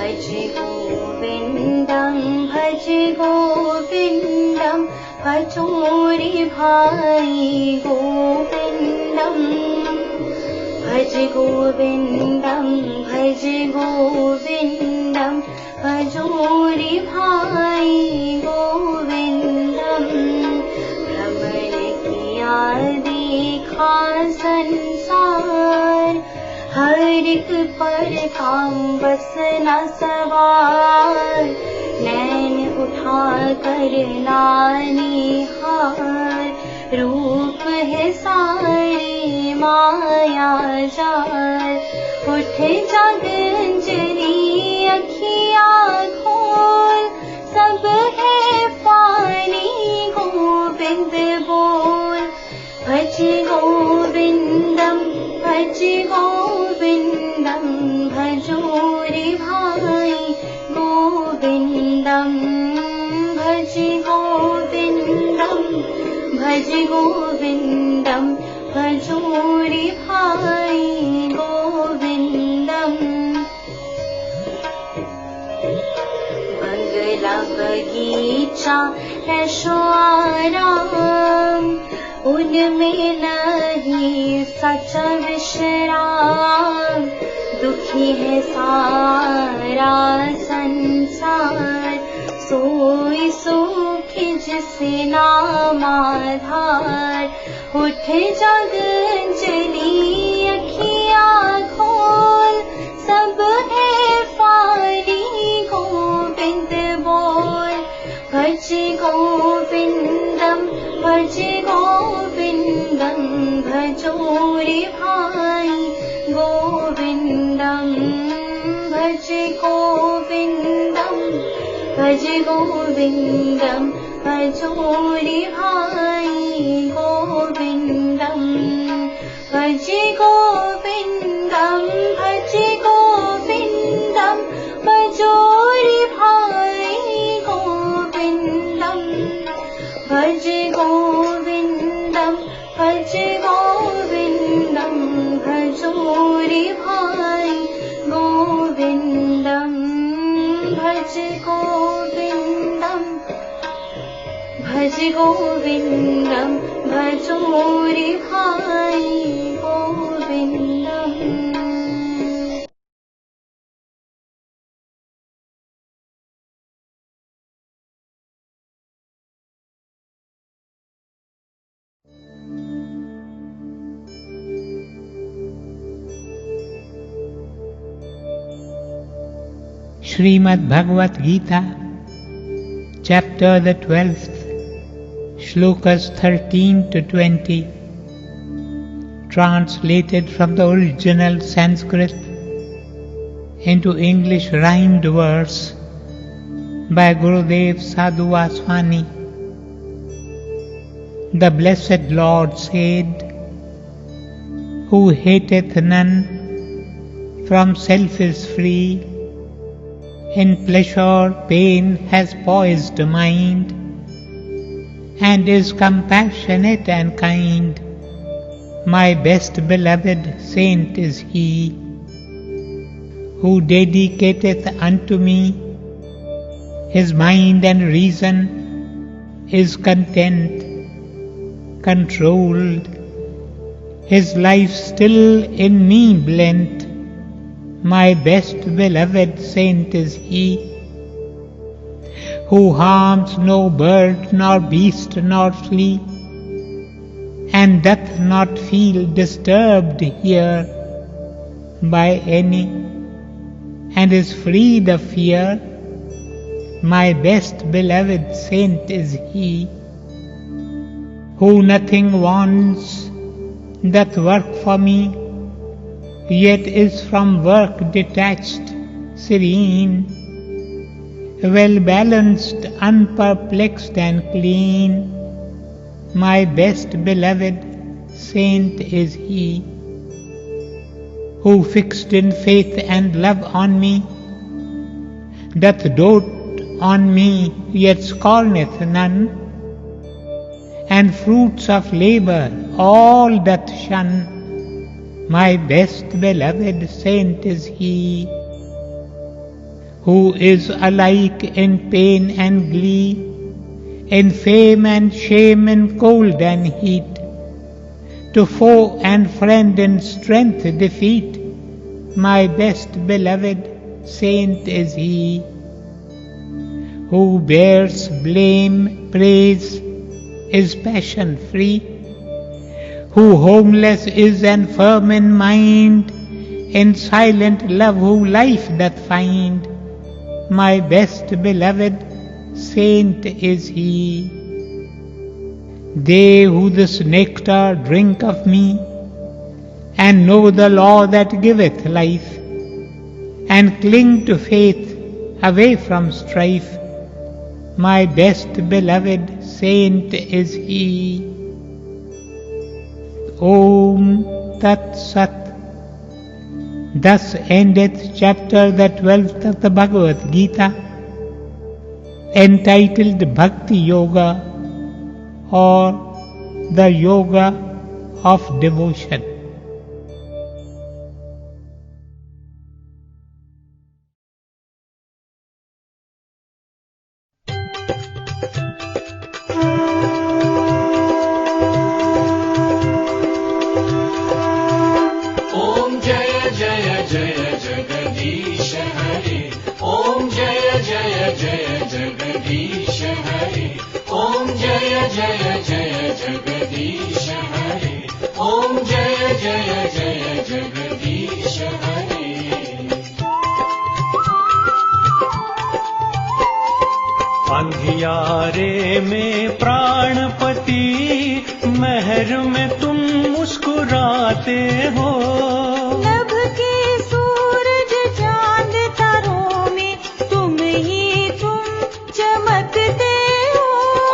भज गोविन्दं भज गोविन्दं भजोरि भाई गोविन्दं भज गोविन्दं भज गोविन्दं भजोरि भाई गोविन्दं भ्रमर किया देखा संसार हर एक पर काम बस न सवार नैन उठा कर निहार रूप है सारे माया जार उठ जग अंजलि अखियाँ खोल सब है पानी गोविंद बोल भज गोविन्दं भज गोविन्दं भजोरि भाई गोविन्दं भज गोविन्दं भज गोविन्दं भजोरि भाई गोविन्दं बंगला बगीचा ऐशो आराम उनमें नहीं सच्चा विश्राम दुखी है सारा संसार सोई सुखी जिसे नाम आधार उठ जग अंजलि अखियाँ खोल सब है फानी गोविंद बोल भज गोविन्दं भज गोविन्दं भजोरि भाई गोविन्दं भज गोविन्दं भज गोविन्दं भजोरि भाई गोविन्दं भज गोविन्दं भज गोविन्दं भजोरि भाई गोविन्दं भज गोविन्दं भज गोविन्दं भजोरि भाई गोविन्दं भज गोविन्दं भज गोविन्दं भजोरि भाई गोविन्दं Srimad Bhagavad Gita, chapter the 12th, shlokas 13 to 20, translated from the original Sanskrit into English rhymed verse by Gurudev Sadhu Vaswani. The Blessed Lord said, "Who hateth none, from self is free, in pleasure pain has poised mind, and is compassionate and kind. My best beloved saint is he, who dedicateth unto me his mind and reason, is content, controlled, his life still in me blent. My best beloved saint is he, who harms no bird nor beast nor flea, and doth not feel disturbed here by any, and is freed of fear. My best beloved saint is he, who nothing wants, doth work for me, yet is from work detached, serene, well balanced, unperplexed and clean. My best beloved saint is he, who fixed in faith and love on me, doth dote on me, yet scorneth none, and fruits of labour all doth shun. My best beloved saint is he, who is alike in pain and glee, in fame and shame, in cold and heat, to foe and friend in strength defeat. My best beloved saint is he, who bears blame, praise, is passion free, who homeless is and firm in mind, in silent love who life doth find. My best beloved saint is he. They who this nectar drink of me, and know the law that giveth life, and cling to faith away from strife, my best beloved saint is he. Om Tat Sat. Thus endeth chapter the 12th of the Bhagavad Gita, entitled Bhakti Yoga, or the Yoga of Devotion. अंधियारे में प्राणपति, महर में तुम मुस्कुराते हो। नभ के सूरज चांद तारों में तुम ही तुम चमकते हो।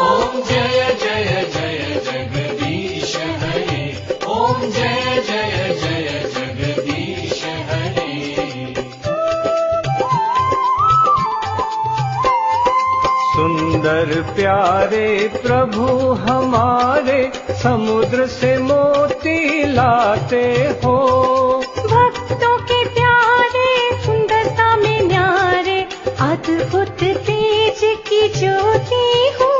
ओम जय जय जय जगदीश हरे, ओम जय जय जय जगदीश हरे। सुंदर प्यारे प्रभु हमारे, समुद्र से मोती लाते हो। भक्तों के प्यारे सुंदरता में न्यारे, अद्भुत तेज की ज्योति हो।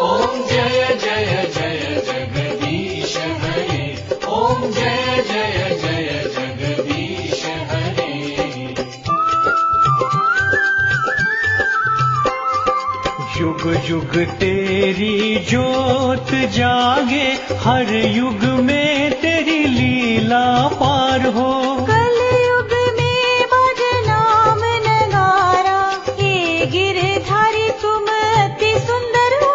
ओम जय जय जय जगदीश हरे, ओम जय जय जय जगदीश हरे। युग युग तेरी ज्योत जागे, हर युग में तेरी लीला पार हो। कल युग में बज नाम नगारा, हे गिरधारी तुम अति सुंदर हो।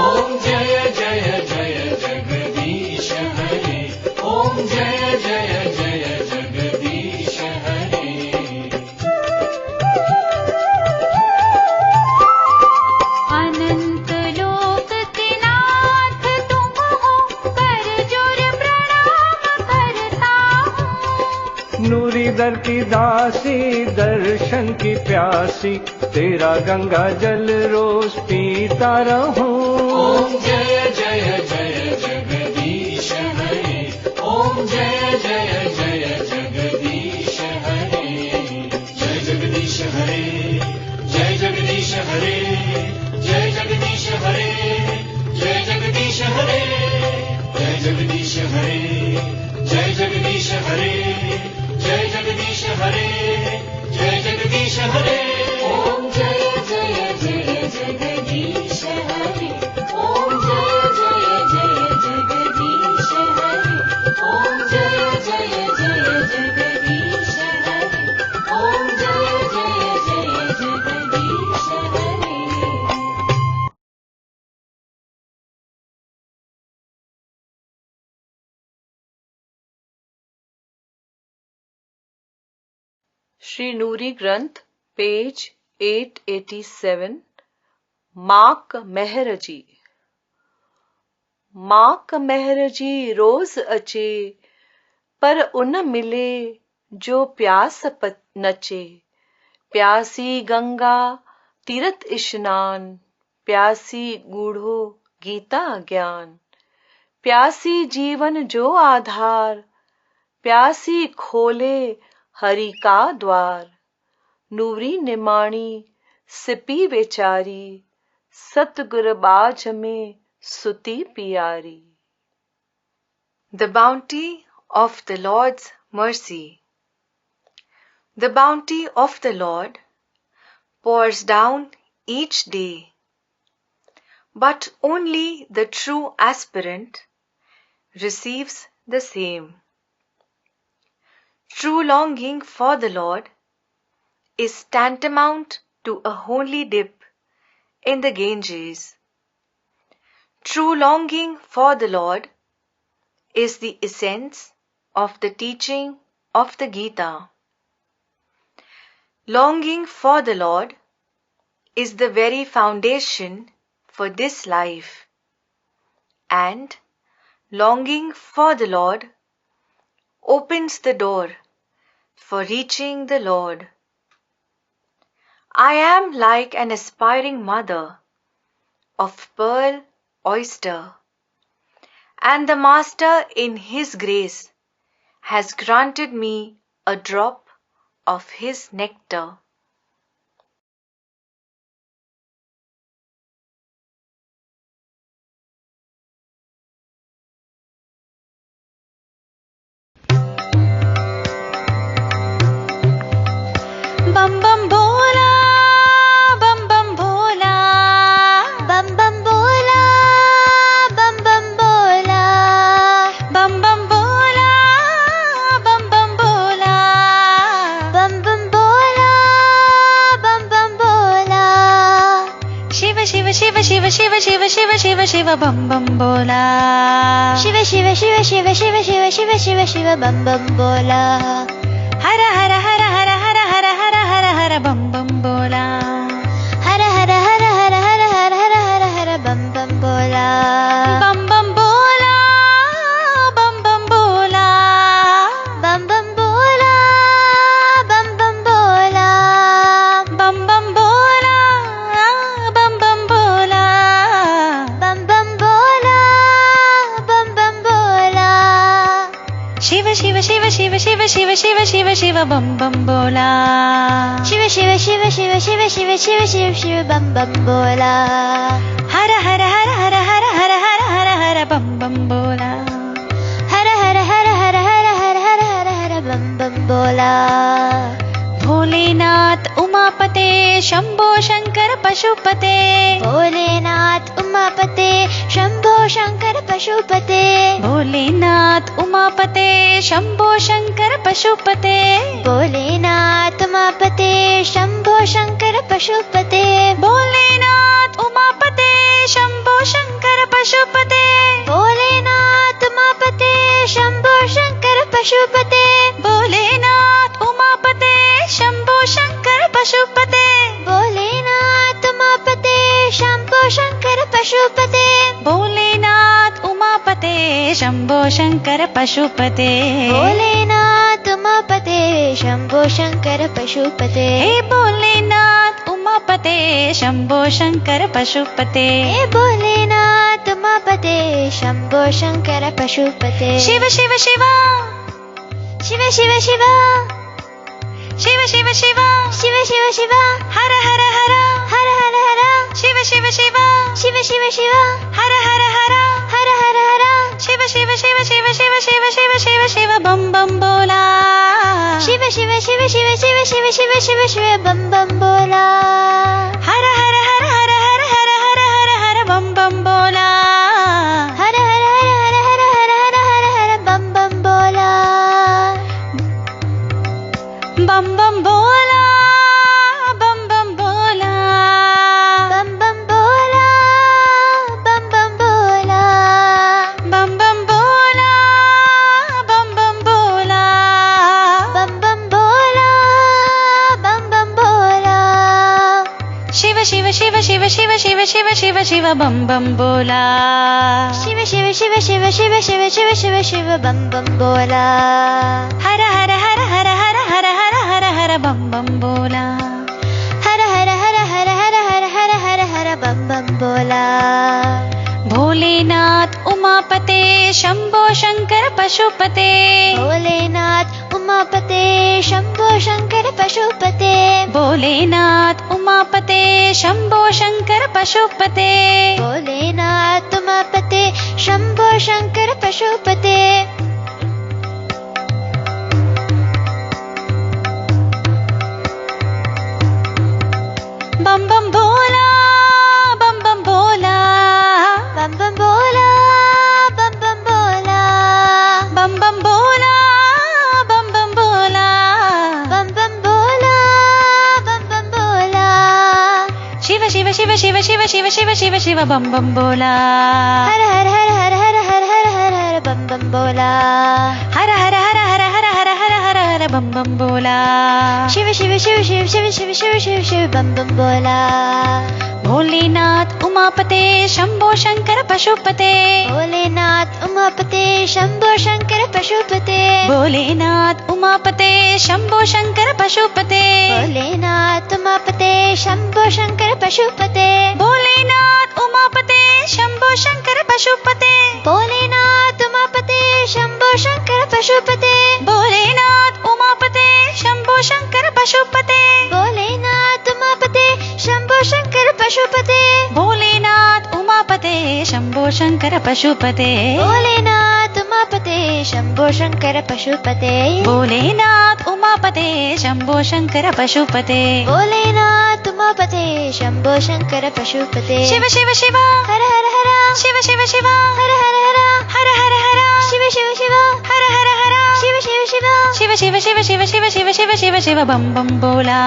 ओम जय जय जय जगदीश हरे, ओम जय जय जय जगदीश हरे। अनंत लोक के नाथ तुम हो, कर जोर प्रणाम करता हूँ। नूरी दर की दासी, दर्शन की प्यासी, तेरा गंगा जल रोज पीता रहूं। ओम जय जय जय जगदीश हरे, ओम जय जय जय जगदीश हरे। जय जगदीश हरे, जय जगदीश हरे, जय जगदीश हरे, जय जगदीश हरे, जय जगदीश हरे, जय जगदीश हरे, जय जगदीश हरे, जय जगदीश हरे। ओम जय जय जय जगदीश हरे, ओम जय जय जय जगदीश हरे, ओम जय जय श्री नूरी ग्रंथ पेज 887 माक मेहर जी। माक मेहर जी रोज अचे पर उन मिले जो प्यास नचे। प्यासी गंगा तीरथ स्नान, प्यासी गूढ़ो गीता ज्ञान। प्यासी जीवन जो आधार, प्यासी खोले हरि का द्वार। नूरी निमाणी सिपी बेचारी, सतगुर बाज में सुती पियारी। The bounty of the Lord's mercy. The bounty of the Lord pours down each day, but only the true aspirant receives the same. True longing for the Lord is tantamount to a holy dip in the Ganges. True longing for the Lord is the essence of the teaching of the Gita. Longing for the Lord is the very foundation for this life, and longing for the Lord opens the door for reaching the Lord. I am like an aspiring mother of pearl oyster, and the Master in His grace has granted me a drop of His nectar. बम बम भोला, बम बम भोला, बम बम भोला, बम बम भोला, बम बम भोला, बम बम भोला, बम बम भोला, बम बम भोला। शिव शिव शिव शिव शिव शिव शिव शिव शिव बम बम भोला। शिव शिव शिव शिव शिव शिव शिव शिव शिव बम बम भोला। हर हर हर हर हर हर हर हर हर बम बम भोला। हर हर हर हर हर हर हर हर हर बम बम भोला। बम बम भोला, बम बम भोला, बम बम भोला, बम बम भोला, बम बम भोला, बम बम भोला, बम बम भोला, बम बम भोला। शिव शिव शिव शिव शिव शिव शिव शिव शिव बम बम भोला। शिव शिव शिव शिव शिव शिव शिव शिव शिव बम बम भोला। हर हर हर हर हर हर हर हर हर बम बम भोला। हर हर हर हर हर हर हर हर हर बम बम भोला। भोलेनाथ उमापते शंभो शंकर पशुपते। भोलेनाथ उमापते शंभो शंकर पशुपते। भोलेनाथ उमापते शंभो शंकर पशुपते। भोलेनाथ उमापते शंभो शंकर पशुपते। भोलेनाथ उमापते शंभो शंकर पशुपते। भोलेनाथ उमापते शंभो शंकर पशुपते। भोलेनाथ उमापते शंभो शंकर पशुपते। भोलेनाथ उमापते शंभो शंकर पशुपते। भोलेनाथ उमापते शंभो शंकर पशुपते। भोलेनाथ उमापते शंभो शंकर पशुपते। हे भोलेनाथ उमापते शंभो शंकर पशुपते। हे भोलेनाथ उमापते शंभो शंकर पशुपते। शिव शिव शिव शिव शिव शिव शिव शिव शिव शिव शिव शिव हर हर हर हर हर हर शिव शिव शिव शिव शिव शिव हर हर हर हर हर हर शिव शिव शिव शिव शिव शिव शिव शिव शिव बम बम भोला। शिव शिव शिव शिव शिव शिव शिव शिव शिव बम बम भोला। हर हर हर हर हर हर हर हर हर बम बम भोला। हर हर हर हर हर हर हर हर हर बम बम भोला। बम बम भोला, बम बम भोला, बम बम भोला, बम बम भोला, बम बम भोला, बम बम भोला, बम बम भोला, शिव शिव शिव शिव बम बम बोला शिव शिव शिव शिव शिव शिव शिव शिव शिव बम बम बोला हर हर हर हर हर हर हर हर हर बम बम बोला हर हर हर हर हर हर हर हर हर बम बम बोला भोलेनाथ उमापते शंभो शंकर पशुपते भोलेनाथ उमापते शंभो शंकर पशुपते भोलेनाथ उमापते शंभो शंकर पशुपते भोलेनाथ उमापते शंभो शंकर पशुपते बम बम भोला बम बम भोला बम बम भोला बम बम भोला बम बम भोला बम बम भोला बम बम भोला बम बम भोला शिव शिव शिव शिव शिव शिव शिव शिव शिव बम बम बोला हर हर हर हर हर हर हर हर हर बम बम बोला हर हर हर हर हर हर हर हर हर बम बम बोला शिव शिव शिव शिव शिव शिव शिव शिव शिव बम बम बोला भोलेनाथ उमापते शंभो शंकर पशुपते भोलेनाथ उमापते शंभो शंकर पशुपते भोलेनाथ उमापते शंभो शंकर पशुपते भोलेनाथ उमापते शंभो शंकर पशुपते भोलेनाथ उमापते शंभो शंकर पशुपते भोलेनाथ उमापते शंभो शंकर पशुपते भोलेनाथ उमापते शंभो शंकर पशुपते भोलेनाथ उमापते शंभो शंकर पशुपते भोलेनाथ उमापते शंभो शंकर पशुपते भोलेनाथ उमापते शंभो शंकर पशुपते भोलेनाथ उमापते शंभो शंकर पशुपते भोलेनाथ उमापते शंभो शंकर पशुपते शिव शिव शिव हर हर हर शिव शिव शिव हर हर हर हर हर हर शिव शिव शिव हर हर हर शिव शिव शिव शिव शिव शिव शिव शिव शिव शिव शिव शिव बम बम बोला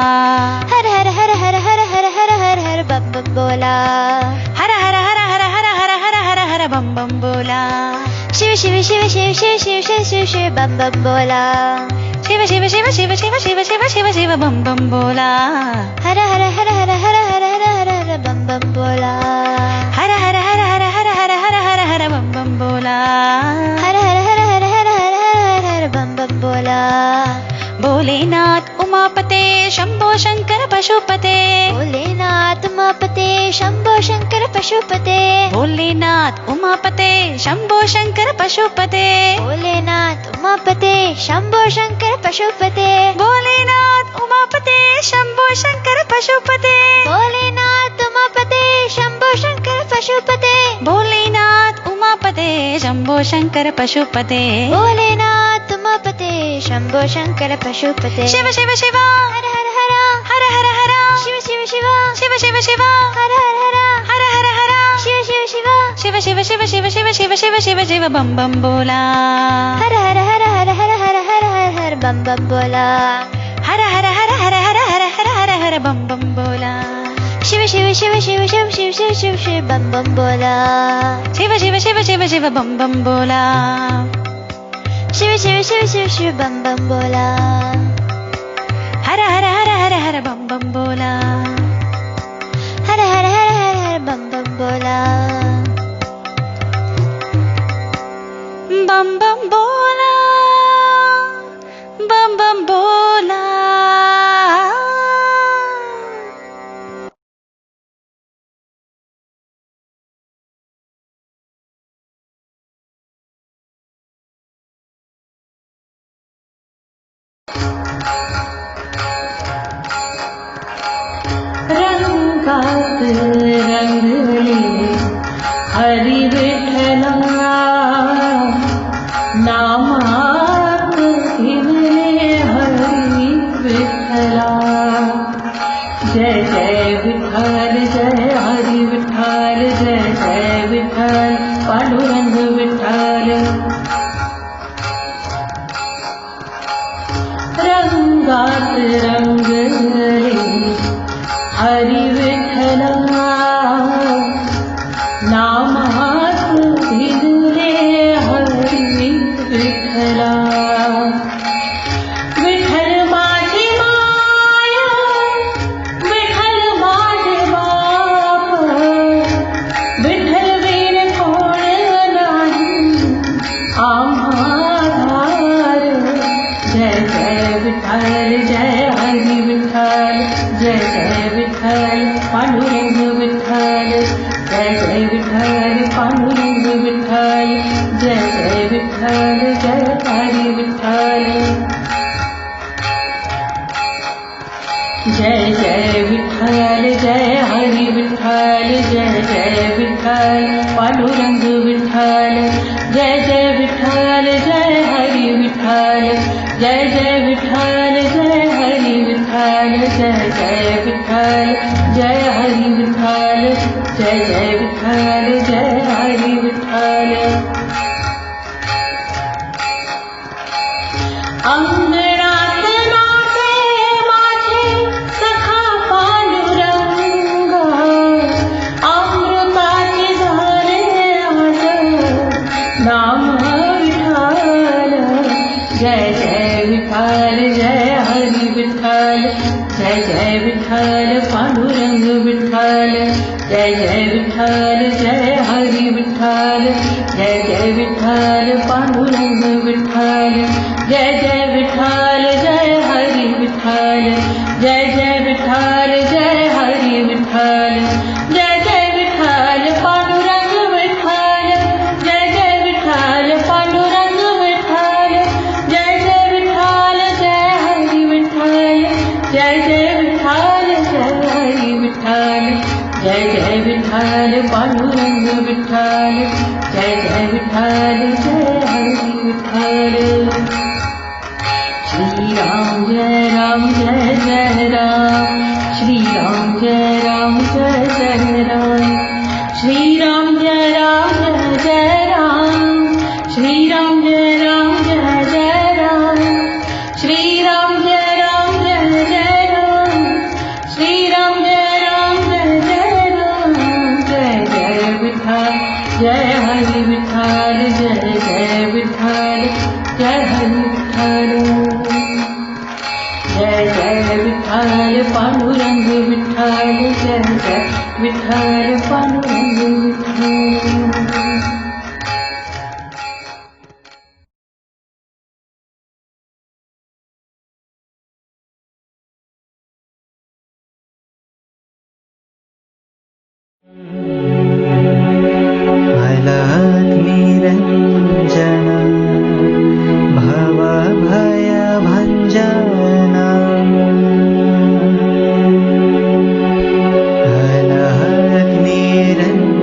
हर हर हर हर हर हर हर हर हर बम बम बोला हर हर हर हर हर हर हर हर हर बम बम बोला शिव शिव शिव शिव शिव शिव शिव शिव शिव बम बम बोला शिव शिव शिव शिव शिव शिव शिव शिव शिव बम बम बोला हर हर हर हर हर हर हर हर हर बम बम बोला हर हर हर हर हर हर हर हर हर बम बम बोला हर हर हर हर हर हर हर हर बम बम बोला भोलेनाथ उमापते शंभो शंकर पशुपते भोलेनाथ उमापते शंभो शंकर पशुपते भोलेनाथ उमापते शंभो शंकर पशुपते भोलेनाथ उमापते शंभो शंकर पशुपते भोलेनाथ उमापते शंभो शंकर पशुपते भोलेनाथ उमापते शंभो शंकर पशुपते भोलेनाथ उमापते शंभो शंकर पशुपते भोलेनाथ उमापते शंभो शंकर पशुपते शिव शिव शिव हर हर हर हर हर हर शिव शिव शिव शिव शिव शिव हर हर हर हर हर हर शिव शिव शिव शिव शिव शिव शिव शिव शिव शिव शिव शिव बम बम बोला हर हर हर हर हर हर हर हर हर बम बम बोला हर हर हर हर हर हर हर हर हर बम बम बोला शिव शिव शिव शिव शिव शिव शिव शिव शिव बम बम बोला शिव शिव शिव शिव शिव बम बम बोला शिव शिव शिव शिव शिव बम बम बोला हर हर हर हर हर बम बम बोला हर हर हर हर हर बम बम बोला बम बम बोला बम बम बोला रंगात रंगले हरी विठला नामात घेतले हरी विठला जय जय विठ्ठल जय हरी विठ्ठल जय जय विठ्ठल पांडुरंग विठ्ठल रंगात रंगले हरी विठला जय जय विठ्ठल पांडुरंग विठ्ठल जय जय विठ्ठल जय हरी विठ्ठल जय जय विठ्ठल जय हरी विठ्ठल जय जय विठ्ठल पांडुरंग विठ्ठल जय जय विठ्ठल जय हरी विठ्ठल जय जय विठ्ठल जय हरी विठ्ठल जय जय विठ्ठल जय हरी विठ्ठल जय जय विठ्ठल जय हरी विठ्ठल अंगणात नाचे माझे सखा पांडुरंग अमृताची झाले आज नाम विठ्ठल जय जय विठ्ठल जय हरी विठ्ठल जय जय विठ्ठल पांडुरंग विठ्ठल जय जय विठ्ठल जय हरी विठ्ठल जय जय विठ्ठल पांडुरंग विठ्ठल जय जय विठ्ठल जय हरी विठ्ठल जय जय विठ्ठल जय हरी विठ्ठल जय जय विठ्ठल पांडुरंग विठ्ठल जय जय विठ्ठल पांडुरंग विठ्ठल जय जय विठ्ठल जय हरी विठ्ठल जय जय विठ्ठल जय हरी विठ्ठल जय जय विठ्ठल पांडुरंग विठ्ठल जय जय विठ्ठल जय हरी विठ्ठल श्री राम जय जय राम श्री राम जय जय राम श्री राम जय जय राम श्री राम जय जय राम श्री राम जय जय राम श्री राम जय जय राम जय जय विठ्ठल जय हरि विठ्ठल जय जय विठ्ठल जय हरि विठ्ठल जय जय विठ्ठल पांडुरंग विठ्ठल जय जय विठ्ठल पांडुरंग विठ्ठल निरञ्जन भवभयभञ्जन निरञ्जन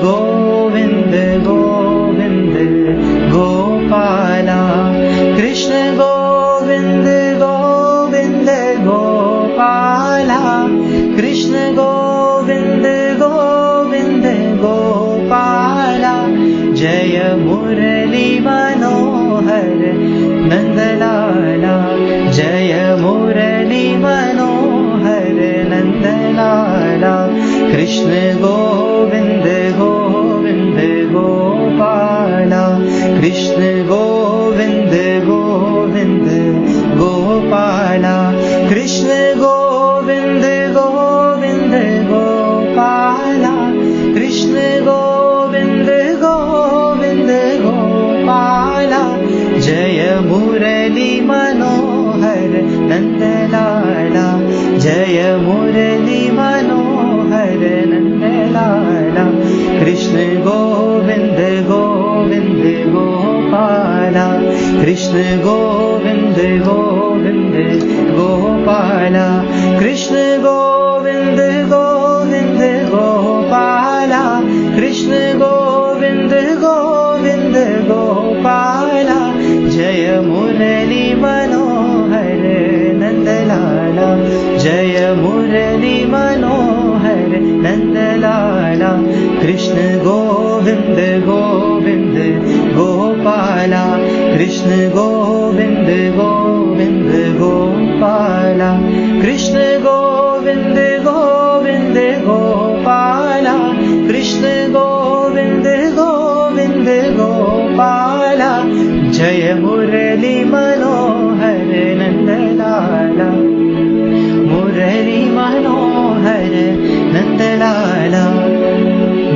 गोविंद गोविंद गोपाला कृष्ण गोविंद गोविंद गोपाला कृष्ण गोविंद गोविंद गोपाला जय मुरली मनोहर नंदलाला जय मुरली मनोहर नंदलाला कृष्ण गोविंद गोविंद गोपाला कृष्ण गोविंद गोविंद गोपाला कृष्ण गोविंद गोविंद गोपाला कृष्ण गोविंद गोविंद गोपाला जय मुरली मनोहर नंदलाला जय मुरली मनोहर नंदलाला कृष्ण गोविंद गोविंद गोपाला कृष्ण गोविंद गोविंद गोपाला कृष्ण गोविंद गोविंद गोपाला कृष्ण गोविंद गोविंद गोपाला जय मुरली मनोहर नंदलाला जय मुरली मनोहर नंदलाला कृष्ण गोविंद गोविंद गोपाला कृष्ण गोविंद गोविंद गोपाला कृष्ण गोविंद गोविंद गोपाला कृष्ण गोविंद गोविंद गोपाला जय मुरली मनोहर नंदलाला मुरली मनोहर नंदलाला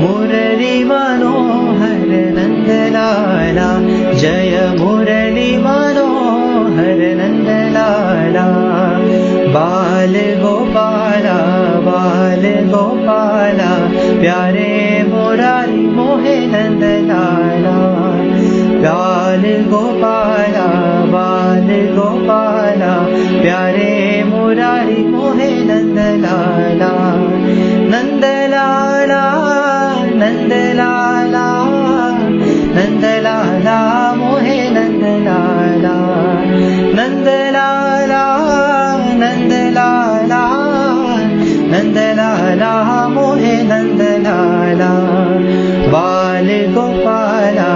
मुरली मनोहर नंदलाला जय मुरली मनोहर नंदलाला बाल गोपाला प्यारे मुरारी मोहे नंदलाला बाल गोपाला प्यारे मुरारी मोहे नंदलाला नंदलाला नंदलाला नंदलाला मोहे नंदलाला नंदलाला नंदलाला नंदलाला मोहे नंदलाला बाल गोपाला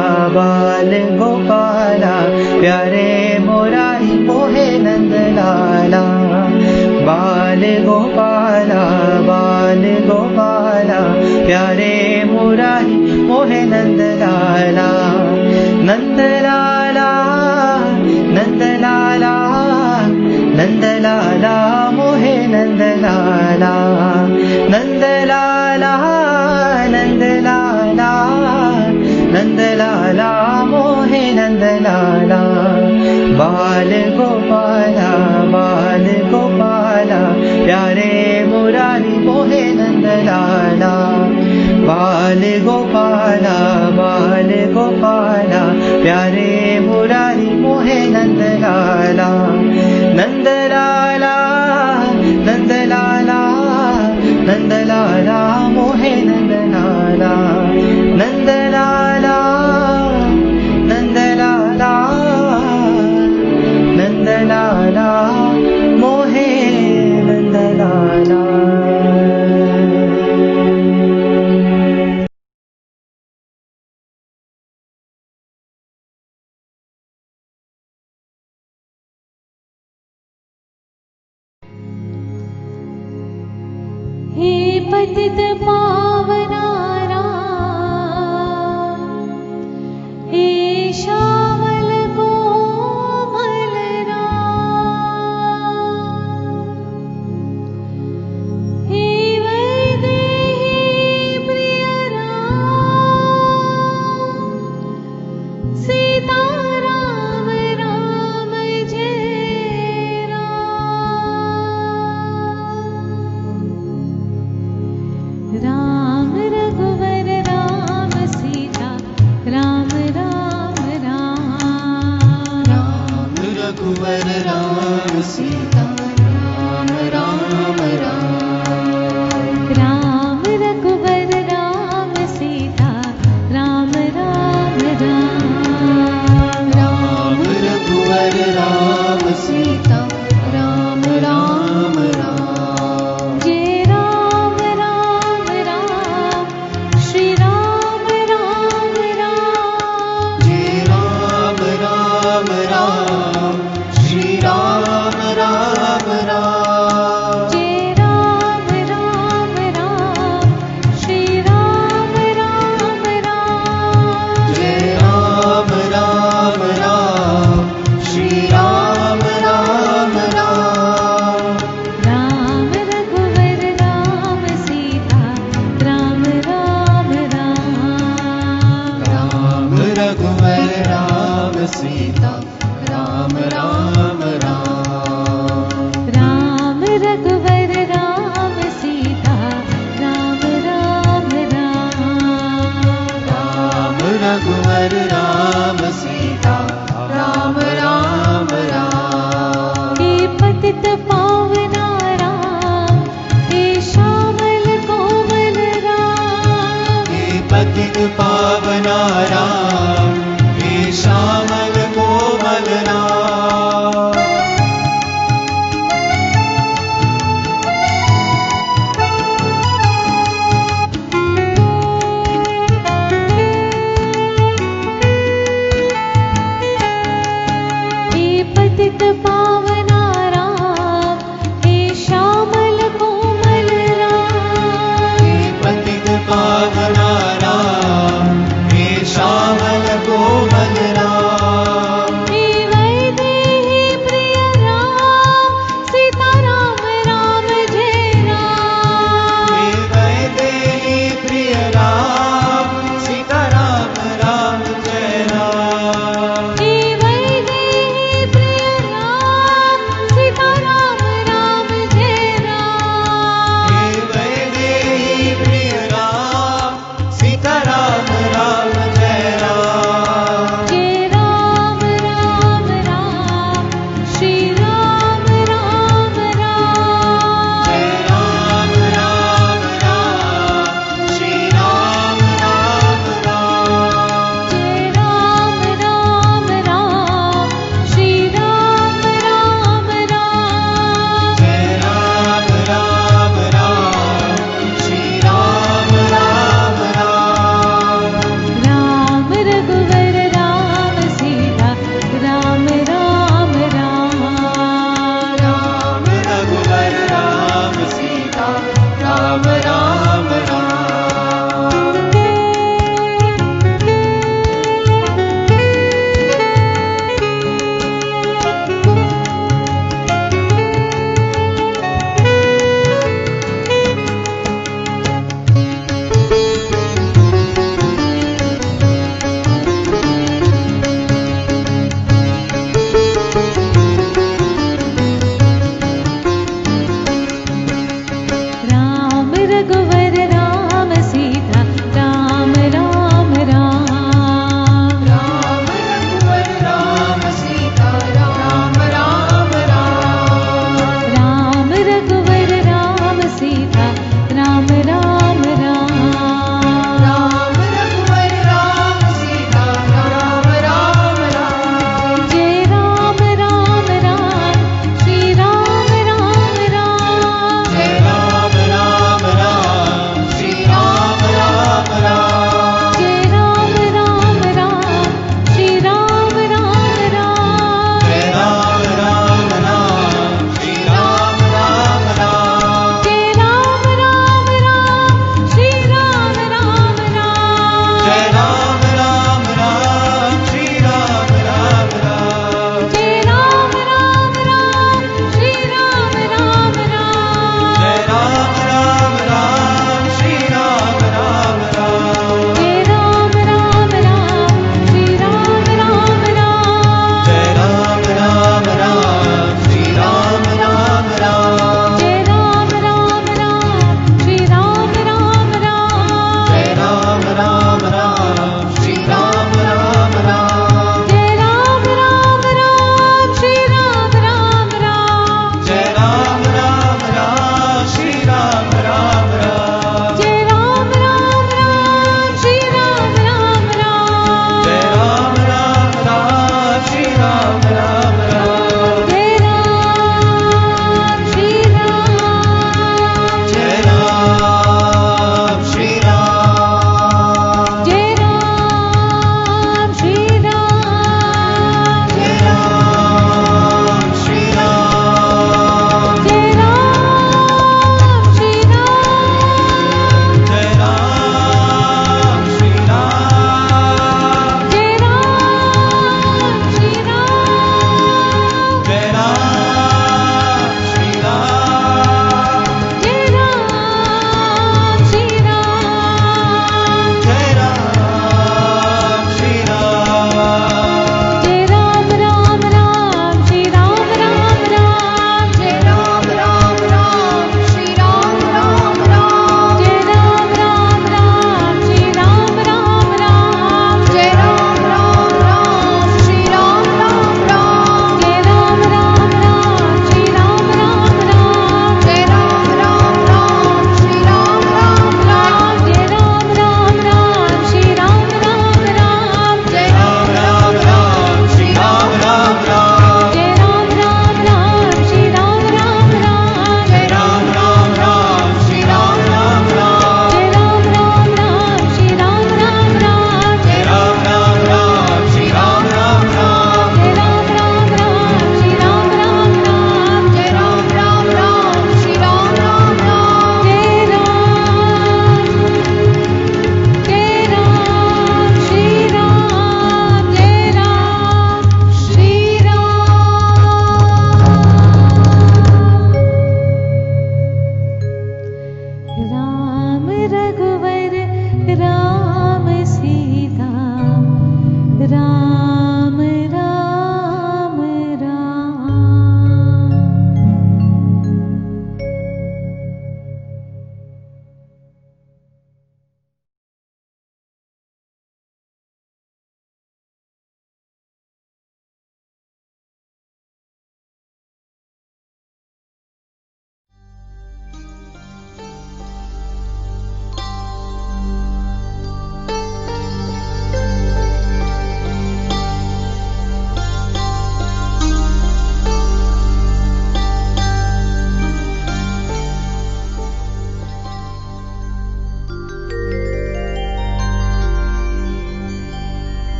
प्यारे मुरारी मोहे नंदलाला बाल गोपाला प्यारे मुरारी मोहे नंदलाला नंदलाला नंदलाला नंदलाला मोहे नंदलाला नंदलाला नंदलाला नंदलाला मोहे नंदलाला बाल गोपाला प्यारे मुरारी मोहे नंदलाला बाल गोपाला प्यारे मुरारी मोहे नंदलाला नंदलाला नंदलाला नंदलाला मोहे नंदलाला नंदलाला नंदलाला नंदलाला मोहे नंदलाला हे पतित पावना राम, हे श्यामल कोमल राम, हे वैदेही प्रिय राम, सीता राम राम जय राम राम सीता राम राम राम राम रघुवर राम सीता राम राम राम राम रघुवर राम सीता राम राम राम हे पतित पावना राम हे श्यामल कोमल राम हे पतित पावना राम हे श्यामल कोमल राम हे पतित पावना राम हे श्यामल कोमल राम हे पतित पावना राम हे श्यामल कोमल राम हे वैद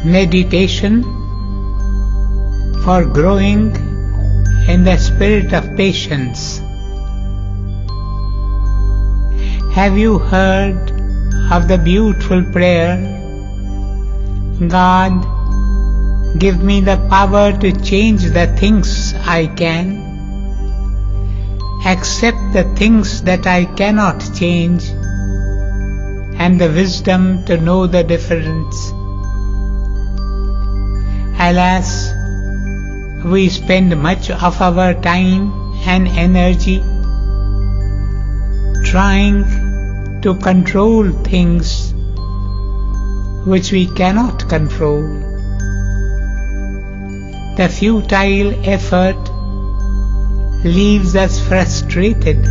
meditation for growing in the spirit of patience. Have you heard of the beautiful prayer, God, give me the power to change the things I can, accept the things that I cannot change, and the wisdom to know the difference. Alas, we spend much of our time and energy trying to control things which we cannot control. The futile effort leaves us frustrated,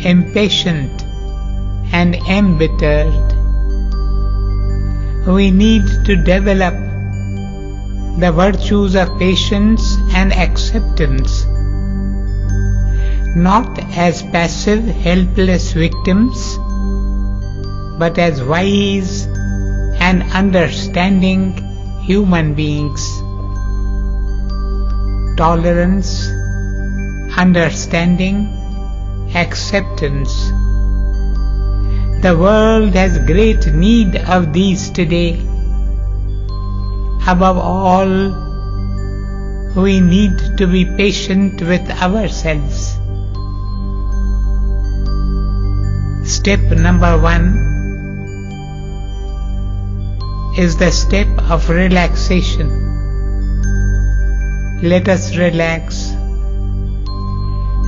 impatient, and embittered. We need to develop the virtues of patience and acceptance, not as passive, helpless victims, but as wise and understanding human beings. Tolerance, understanding, acceptance. The world has great need of these today. Above all, we need to be patient with ourselves. Step number 1 is the step of relaxation. Let us relax.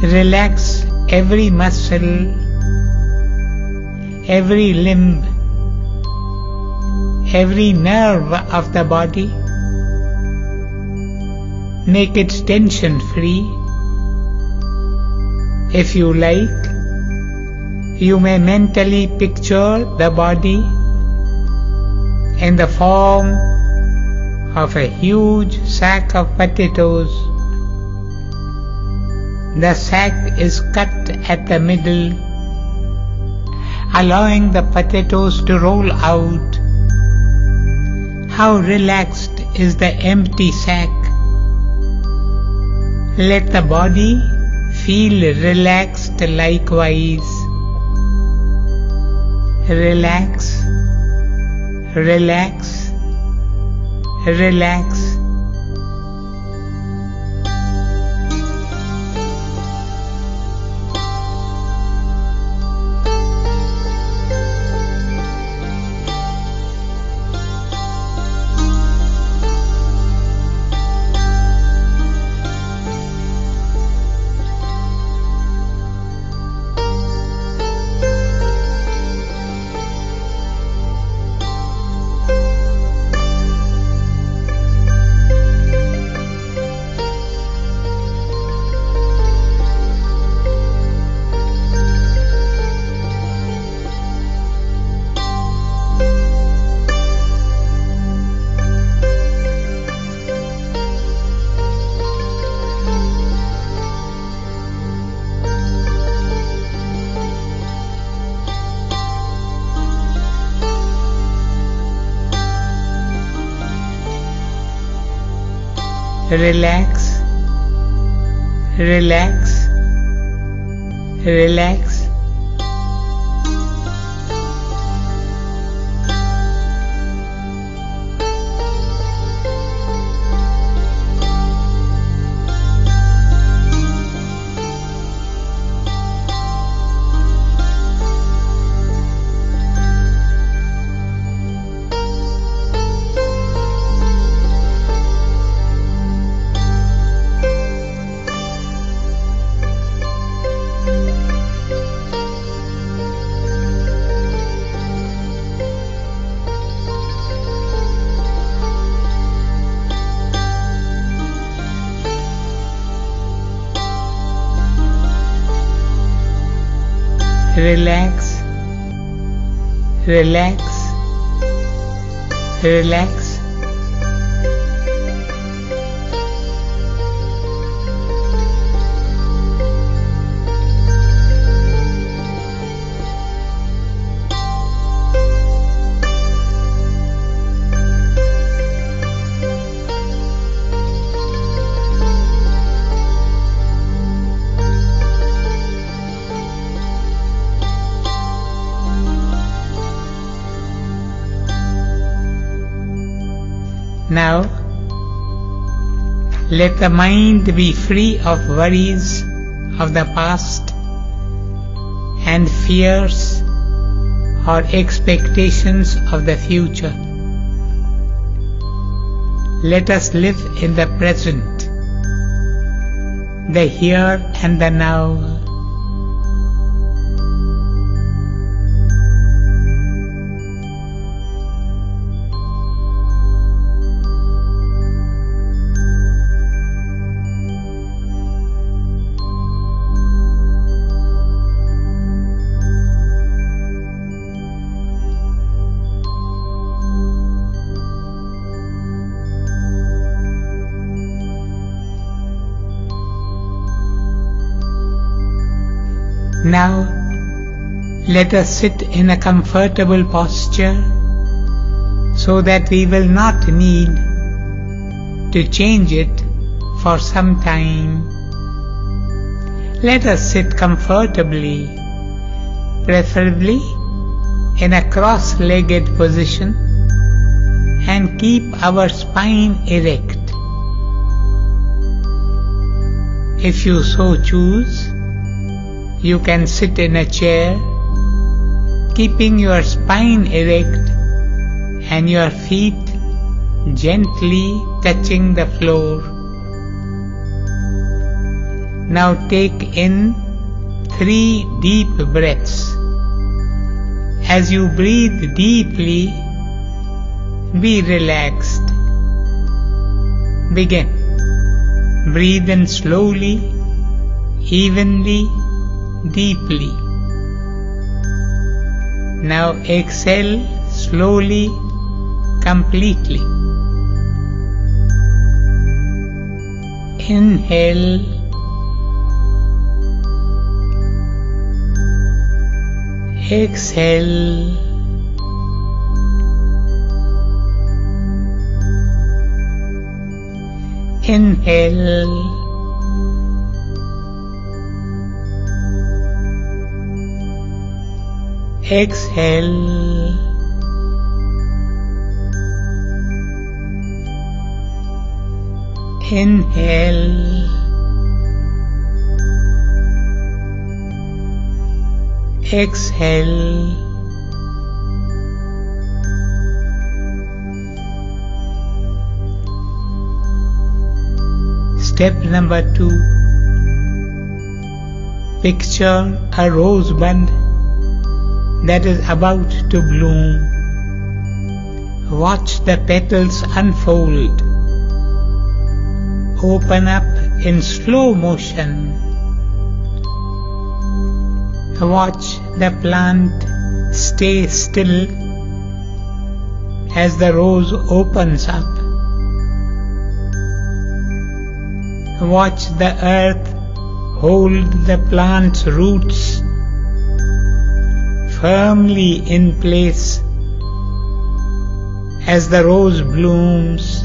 Relax every muscle, every limb, every nerve of the body. Make it tension free. If you like, you may mentally picture the body in the form of a huge sack of potatoes. The sack is cut at the middle, allowing the potatoes to roll out. How relaxed is the empty sack. Let the body feel relaxed likewise. Relax, relax, relax. Relax, relax, relax. Relax, relax, relax. Now, let the mind be free of worries of the past and fears or expectations of the future. Let us live in the present, the here and the now. Now, let us sit in a comfortable posture so that we will not need to change it for some time. Let us sit comfortably, preferably in a cross-legged position, and keep our spine erect. If you so choose, you can sit in a chair, keeping your spine erect and your feet gently touching the floor. Now take in 3 deep breaths. As you breathe deeply, be relaxed. Begin. Breathe in slowly, evenly, deeply. Now exhale slowly, completely. Inhale. Exhale. Inhale. Exhale. Inhale. Exhale. Step number 2. Picture a rosebud that is about to bloom. Watch the petals unfold. Open up in slow motion. Watch the plant stay still as the rose opens up. Watch the earth hold the plant's roots firmly in place as the rose blooms.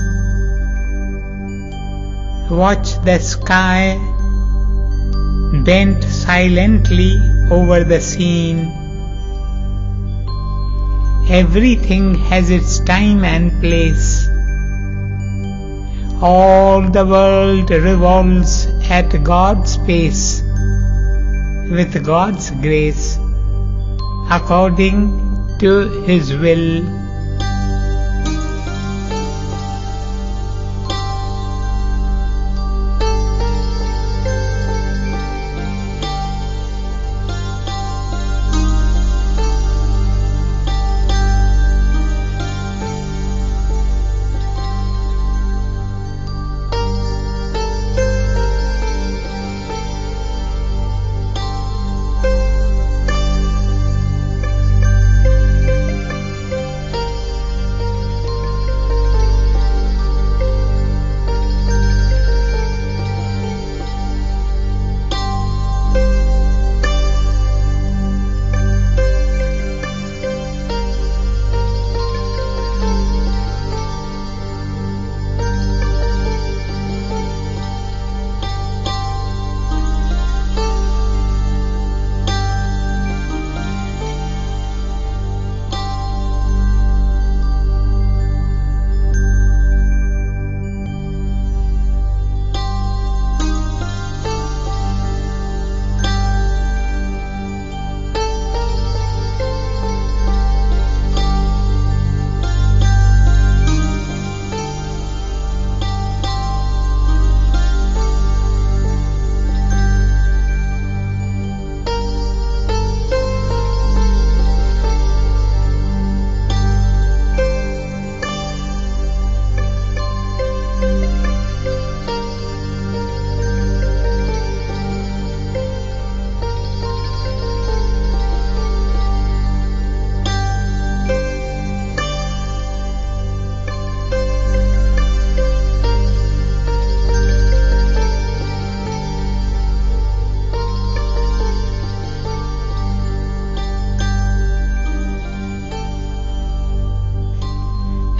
Watch the sky bent silently over the scene. Everything has its time and place. All the world revolves at God's pace, with God's grace, according to His will.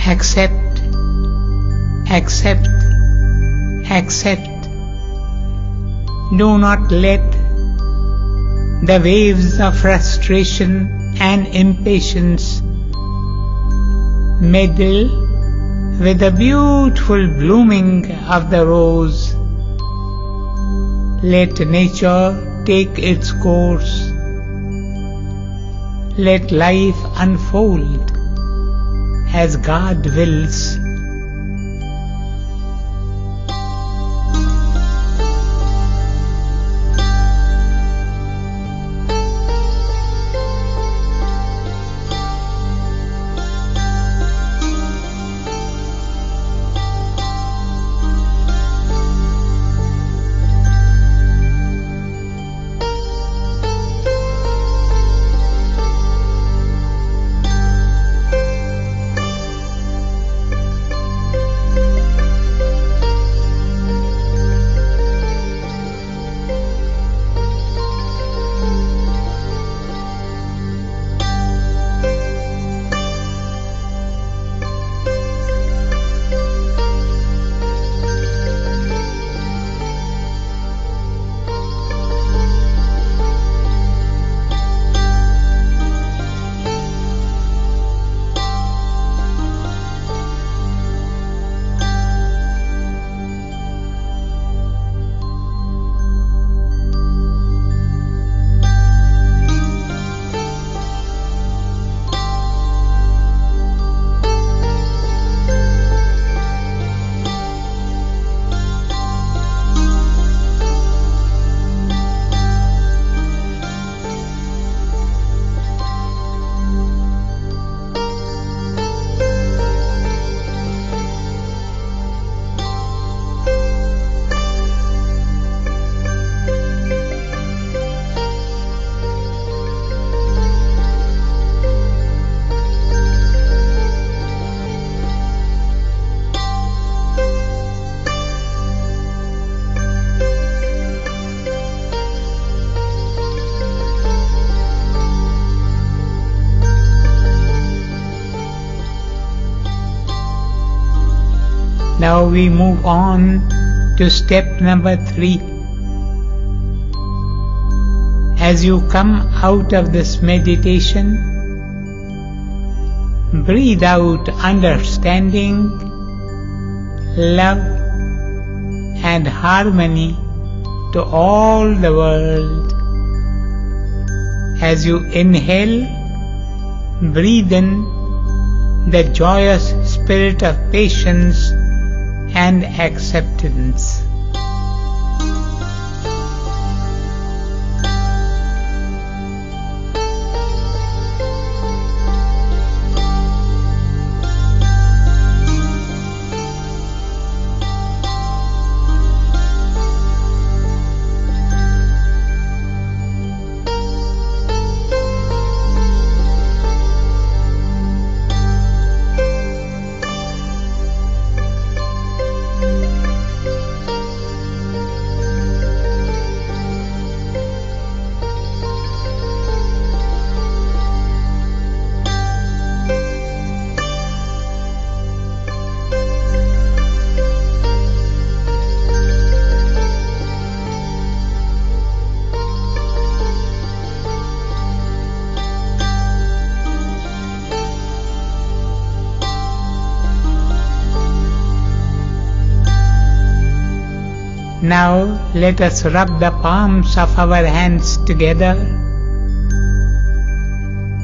Accept, accept, accept. Do not let the waves of frustration and impatience meddle with the beautiful blooming of the rose. Let nature take its course. Let life unfold as God wills. Now we move on to step number 3. As you come out of this meditation, breathe out understanding, love, and harmony to all the world. As you inhale, breathe in the joyous spirit of patience and acceptance. Now let us rub the palms of our hands together.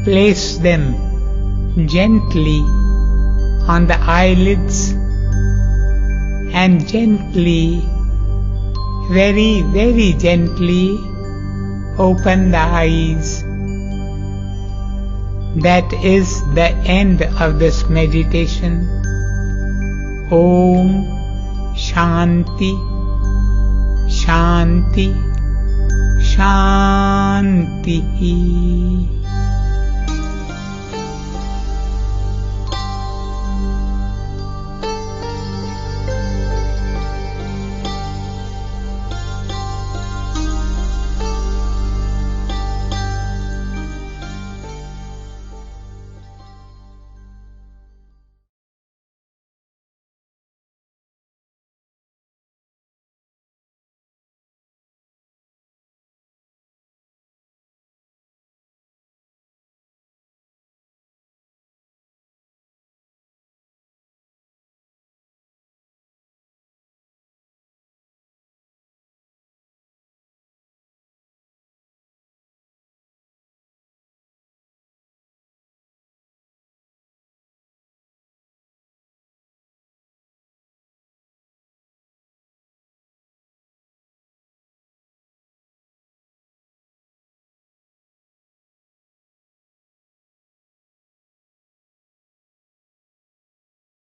Place them gently on the eyelids and gently, very, very gently open the eyes. That is the end of this meditation. Om Shanti Shanti Shanti.